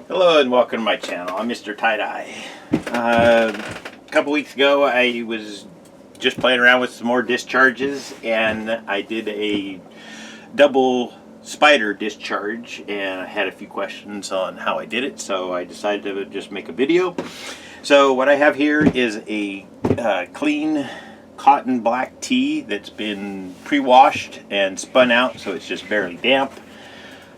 Hello and welcome to my channel. I'm Mr. Tie-Dye. A couple weeks ago I was just playing around with some more discharges, and I did a double spider discharge, and I had a few questions on how I did it, so I decided to just make a video. So what I have here is a clean cotton black tee that's been pre-washed and spun out, so it's just barely damp.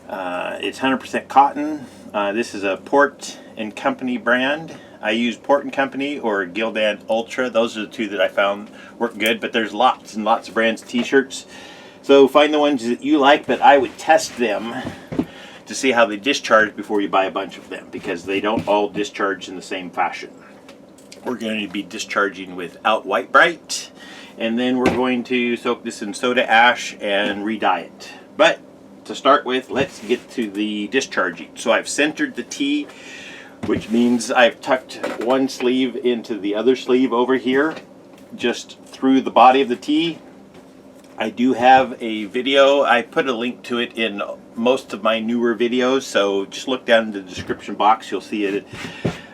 It's 100% cotton. This is a Port & Company brand. I use Port & Company or Gildan Ultra. Those are the two that I found work good, but there's lots and lots of brands of t-shirts. So find the ones that you like, but I would test them to see how they discharge before you buy a bunch of them, because they don't all discharge in the same fashion. We're going to be discharging without White Bright, and then we're going to soak this in soda ash and re-dye it. But to start with, let's get to the discharging. So I've centered the tee, which means I've tucked one sleeve into the other sleeve over here, just through the body of the tee. I do have a video. I put a link to it in most of my newer videos, so just look down in the description box. You'll see a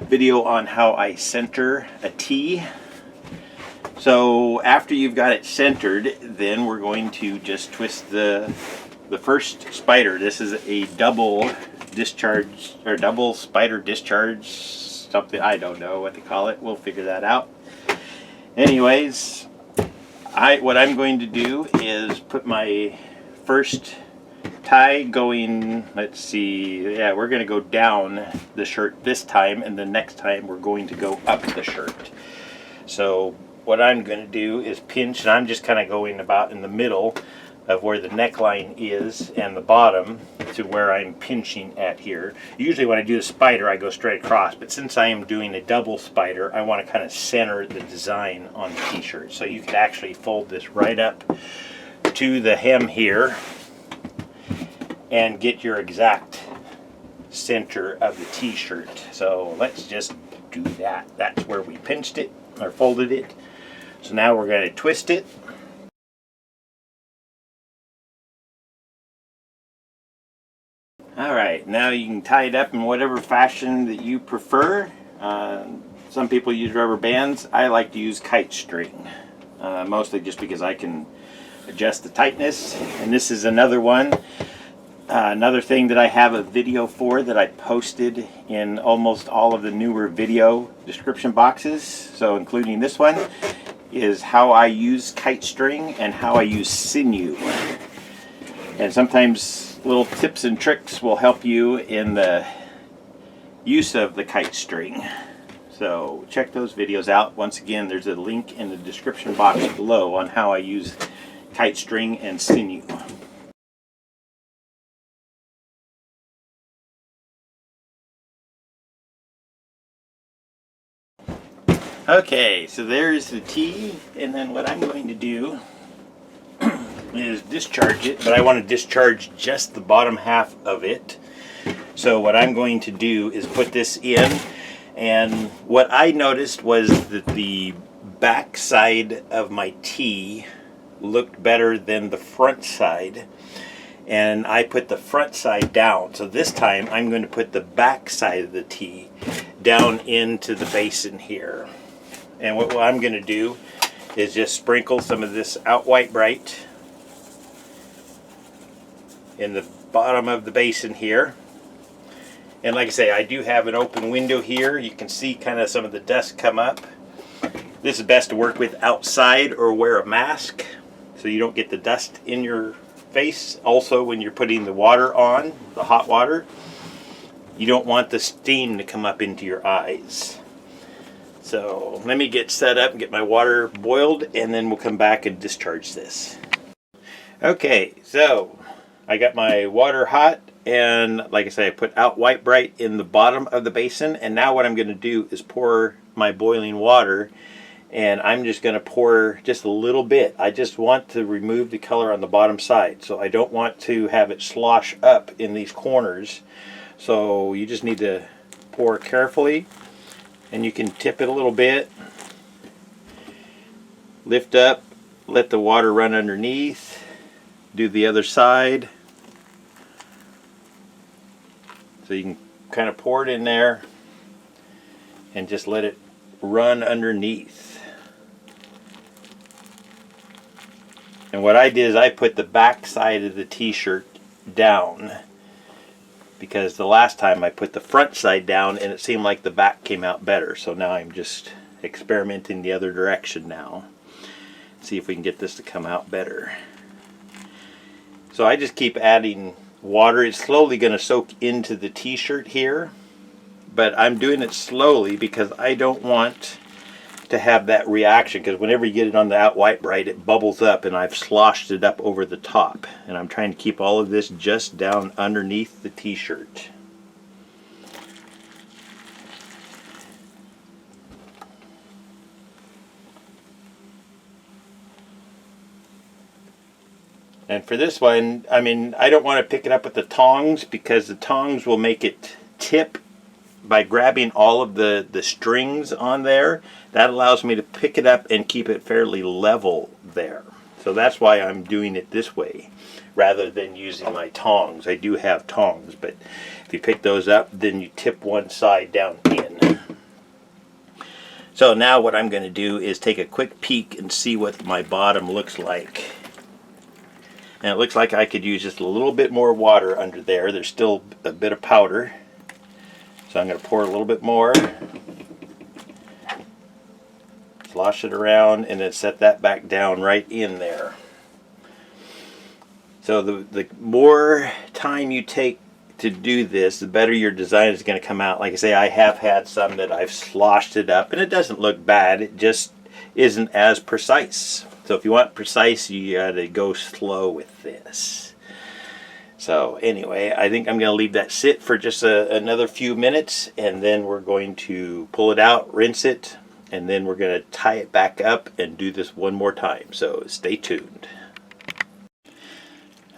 video on how I center a tee. So after you've got it centered, then we're going to just twist the first spider. This is a double discharge, or double spider discharge, something, I don't know what to call it. We'll figure that out. Anyways, what I'm going to do is put my first tie going, let's see, yeah, we're going to go down the shirt this time, and the next time we're going to go up the shirt. So what I'm going to do is pinch, and I'm just kind of going about in the middle of where the neckline is and the bottom to where I'm pinching at here. Usually when I do the spider I go straight across, but since I am doing a double spider, I want to kind of center the design on the t-shirt. So you could actually fold this right up to the hem here and get your exact center of the t-shirt. So let's just do that. That's where we pinched it or folded it. So now we're going to twist it. Alright, now you can tie it up in whatever fashion that you prefer. Some people use rubber bands. I like to use kite string, mostly just because I can adjust the tightness. And this is another one. Another thing that I have a video for that I posted in almost all of the newer video description boxes, so including this one, is how I use kite string and how I use sinew. And sometimes little tips and tricks will help you in the use of the kite string. So check those videos out. Once again, there's a link in the description box below on how I use kite string and sinew. Okay, so there's the tee, and then what I'm going to do is discharge it, but I want to discharge just the bottom half of it. So what I'm going to do is put this in, and what I noticed was that the back side of my tee looked better than the front side, and I put the front side down. So this time I'm going to put the back side of the tee down into the basin here. And what I'm going to do is just sprinkle some of this out White Bright in the bottom of the basin here. And like I say, I do have an open window here. You can see kind of some of the dust come up. This is best to work with outside or wear a mask so you don't get the dust in your face. Also, when you're putting the water on, the hot water, you don't want the steam to come up into your eyes. So let me get set up and get my water boiled, and then we'll come back and discharge this. Okay, so I got my water hot, and like I say, I put out White Bright in the bottom of the basin, and now what I'm going to do is pour my boiling water, and I'm just going to pour just a little bit. I just want to remove the color on the bottom side, so I don't want to have it slosh up in these corners. So you just need to pour carefully, and you can tip it a little bit, lift up, let the water run underneath, do the other side. So you can kind of pour it in there and just let it run underneath. And what I did is I put the back side of the t-shirt down, because the last time I put the front side down and it seemed like the back came out better. So now I'm just experimenting the other direction now. See if we can get this to come out better. So I just keep adding water. It's slowly going to soak into the t-shirt here, but I'm doing it slowly because I don't want to have that reaction, because whenever you get it on the white bright, it bubbles up, and I've sloshed it up over the top, and I'm trying to keep all of this just down underneath the t-shirt. And for this one, I mean, I don't want to pick it up with the tongs, because the tongs will make it tip by grabbing all of the strings on there. That allows me to pick it up and keep it fairly level there. So that's why I'm doing it this way rather than using my tongs. I do have tongs, but if you pick those up, then you tip one side down in. So now what I'm going to do is take a quick peek and see what my bottom looks like. And it looks like I could use just a little bit more water under there. There's still a bit of powder. So I'm going to pour a little bit more, slosh it around, and then set that back down right in there. So the more time you take to do this, the better your design is going to come out. Like I say, I have had some that I've sloshed it up, and it doesn't look bad. It just isn't as precise. So if you want precise, you got to go slow with this. So anyway, I think I'm going to leave that sit for just another few minutes, and then we're going to pull it out, rinse it, and then we're going to tie it back up and do this one more time. So stay tuned.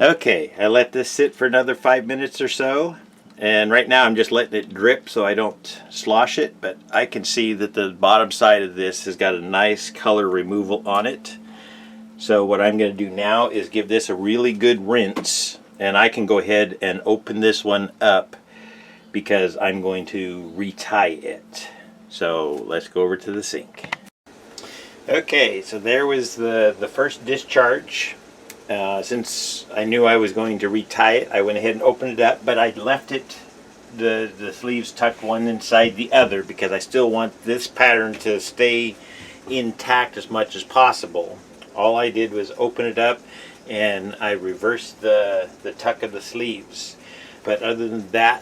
Okay, I let this sit for another 5 minutes or so, and right now I'm just letting it drip so I don't slosh it, but I can see that the bottom side of this has got a nice color removal on it. So what I'm going to do now is give this a really good rinse. And I can go ahead and open this one up because I'm going to retie it. So let's go over to the sink. Okay, so there was the first discharge. Since I knew I was going to retie it, I went ahead and opened it up, but I left it, the sleeves tucked one inside the other, because I still want this pattern to stay intact as much as possible. All I did was open it up, and I reversed the tuck of the sleeves. But other than that,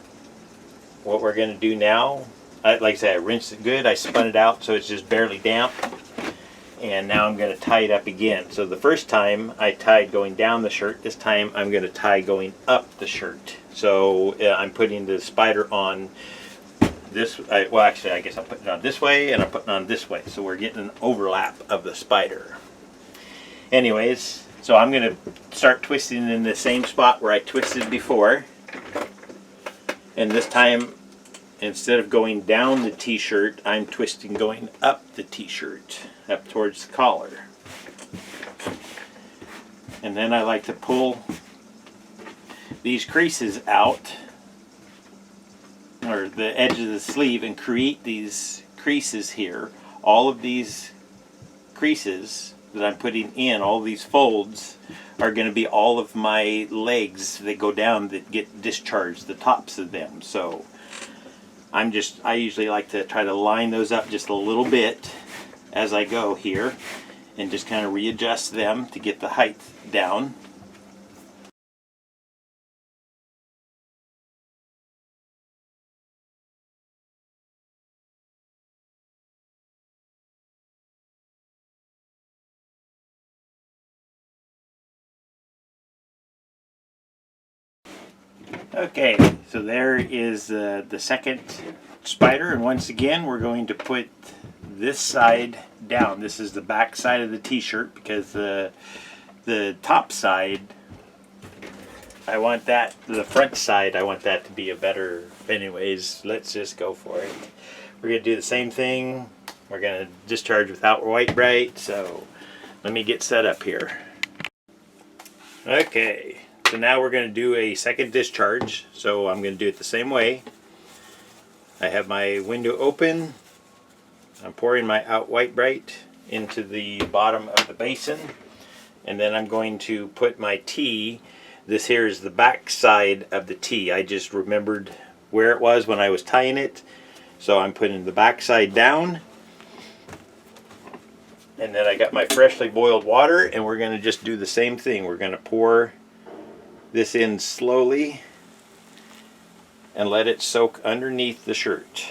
what we're going to do now, like I said, I rinsed it good, I spun it out so it's just barely damp, and now I'm going to tie it up again. So the first time I tied going down the shirt, this time I'm going to tie going up the shirt. So I'm putting the spider on this, well actually I guess I'm putting it on this way, and I'm putting it on this way, so we're getting an overlap of the spider. Anyways, so I'm going to start twisting in the same spot where I twisted before. And this time, instead of going down the t-shirt, I'm twisting going up the t-shirt, up towards the collar. And then I like to pull these creases out, or the edge of the sleeve, and create these creases here. All of these creases that I'm putting in, all these folds, are going to be all of my legs that go down that get discharged, the tops of them. So I usually like to try to line those up just a little bit as I go here, and just kind of readjust them to get the height down. Okay, so there is the second spider, and once again we're going to put this side down. This is the back side of the t-shirt, because the top side, I want that, the front side, I want that to be a better. Anyways, let's just go for it. We're going to do the same thing. We're going to discharge without white bright, so let me get set up here. Okay. So now we're going to do a second discharge. So I'm going to do it the same way. I have my window open. I'm pouring my out white bright into the bottom of the basin, and then I'm going to put my tea. This here is the back side of the tea. I just remembered where it was when I was tying it, so I'm putting the back side down. And then I got my freshly boiled water, and we're going to just do the same thing. We're going to pour this in slowly and let it soak underneath the shirt.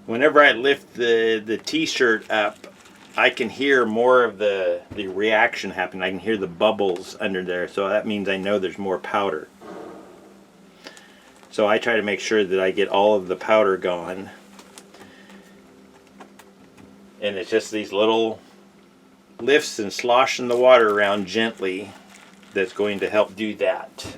Whenever I lift the t-shirt up, I can hear more of the reaction happen. I can hear the bubbles under there, so that means I know there's more powder. So I try to make sure that I get all of the powder gone. And it's just these little lifts and sloshing the water around gently that's going to help do that.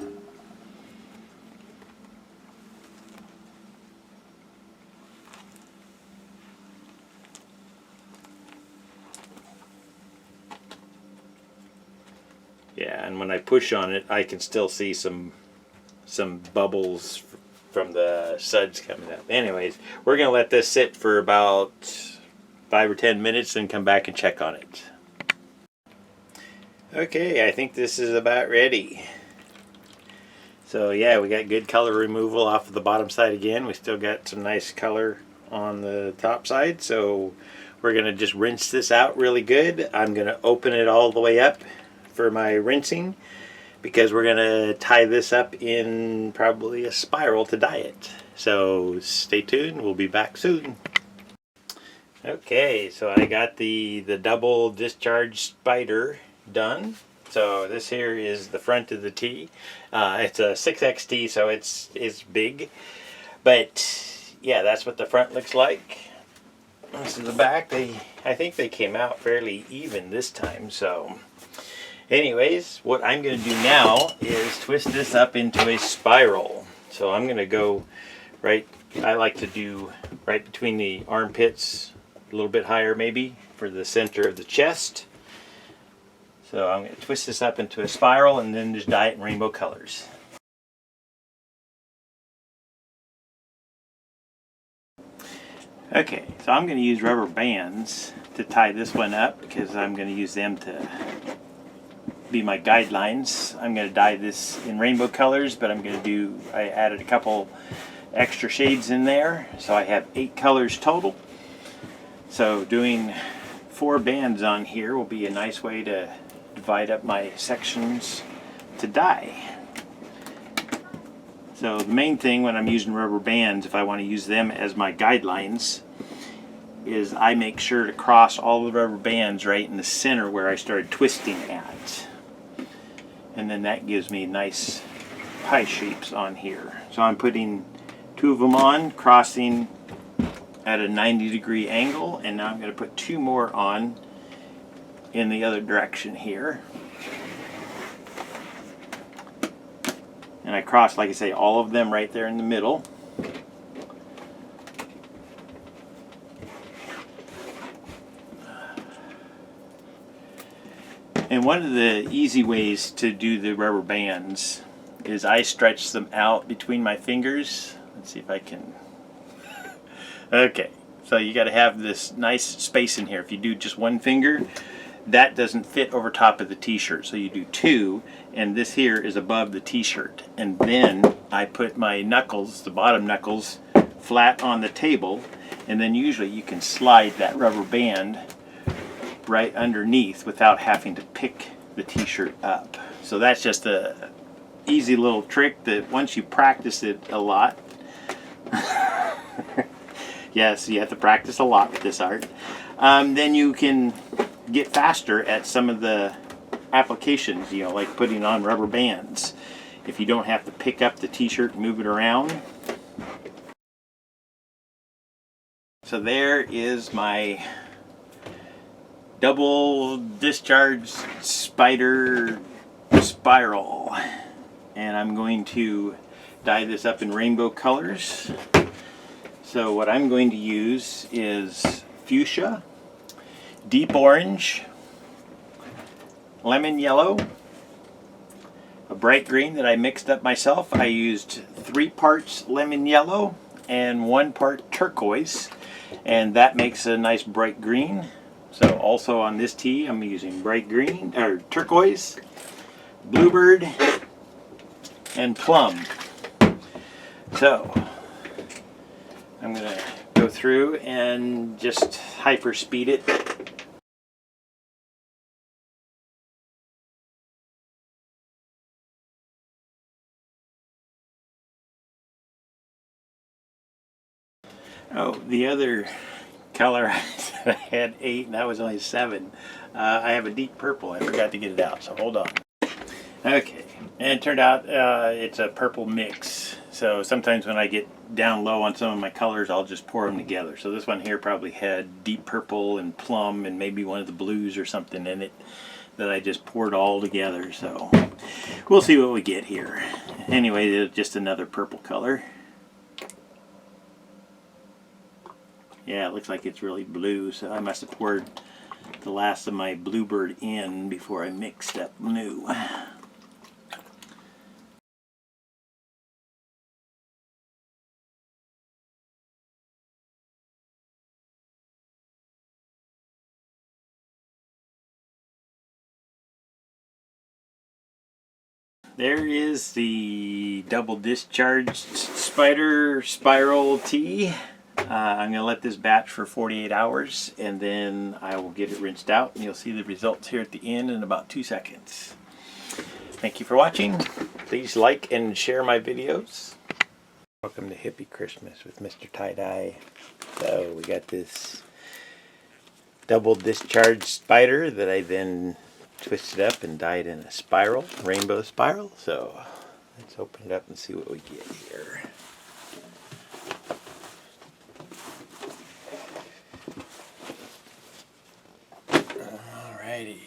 Yeah, and when I push on it, I can still see some bubbles from the suds coming up. Anyways, we're going to let this sit for about 5 or 10 minutes and come back and check on it. Okay, I think this is about ready. So yeah, we got good color removal off of the bottom side again. We still got some nice color on the top side, so we're going to just rinse this out really good. I'm going to open it all the way up for my rinsing, because we're going to tie this up in probably a spiral to dye it. So stay tuned, we'll be back soon. Okay, so I got the double discharge spider done. So this here is the front of the tee. It's a 6X tee, so it's big. But yeah, that's what the front looks like. This is the back. I think they came out fairly even this time, so anyways, what I'm going to do now is twist this up into a spiral. So I'm going to go right, I like to do right between the armpits, a little bit higher maybe, for the center of the chest. So I'm going to twist this up into a spiral and then just dye it in rainbow colors. Okay, so I'm going to use rubber bands to tie this one up, because I'm going to use them to be my guidelines. I'm going to dye this in rainbow colors, but I added a couple extra shades in there, so I have 8 colors total. So doing 4 bands on here will be a nice way to divide up my sections to dye. So the main thing when I'm using rubber bands, if I want to use them as my guidelines, is I make sure to cross all the rubber bands right in the center where I started twisting at. And then that gives me nice pie shapes on here. So I'm putting 2 of them on, crossing at a 90-degree angle, and now I'm going to put 2 more on in the other direction here. And I cross, like I say, all of them right there in the middle. And one of the easy ways to do the rubber bands is I stretch them out between my fingers. Let's see if I can. Okay, so you got to have this nice space in here. If you do just 1 finger, that doesn't fit over top of the t-shirt. So you do 2, and this here is above the t-shirt. And then I put my knuckles, the bottom knuckles, flat on the table, and then usually you can slide that rubber band right underneath without having to pick the t-shirt up. So that's just a easy little trick that once you practice it a lot, yes, you have to practice a lot with this art, then you can get faster at some of the applications, you know, like putting on rubber bands. If you don't have to pick up the t-shirt and move it around. So there is my Double Discharged Spider Spiral. And I'm going to dye this up in rainbow colors. So what I'm going to use is fuchsia, deep orange, lemon yellow, a bright green that I mixed up myself. I used 3 parts lemon yellow and 1 part turquoise, and that makes a nice bright green. So also on this tea I'm using bright green, or turquoise, bluebird, and plum. So I'm going to go through and just hyper speed it. Oh, the other color I had 8 and that was only 7. I have a deep purple. I forgot to get it out, so hold on. Okay, and it turned out it's a purple mix. So sometimes when I get down low on some of my colors, I'll just pour them together. So this one here probably had deep purple and plum and maybe one of the blues or something in it that I just poured all together. So we'll see what we get here. Anyway, it's just another purple color. Yeah, it looks like it's really blue, so I must have poured the last of my bluebird in before I mixed up new. There is the Double Discharged Spider Spiral Tea. I'm going to let this batch for 48 hours and then I will get it rinsed out and you'll see the results here at the end in about 2 seconds. Thank you for watching. Please like and share my videos. Welcome to Hippie Christmas with Mr. Tie-Dye. So we got this Double Discharged Spider that I then twisted up and dyed in a spiral, rainbow spiral. So let's open it up and see what we get here. Alrighty.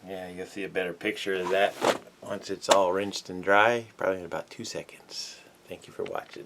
Yeah, you'll see a better picture of that once it's all rinsed and dry, probably in about 2 seconds. Thank you for watching.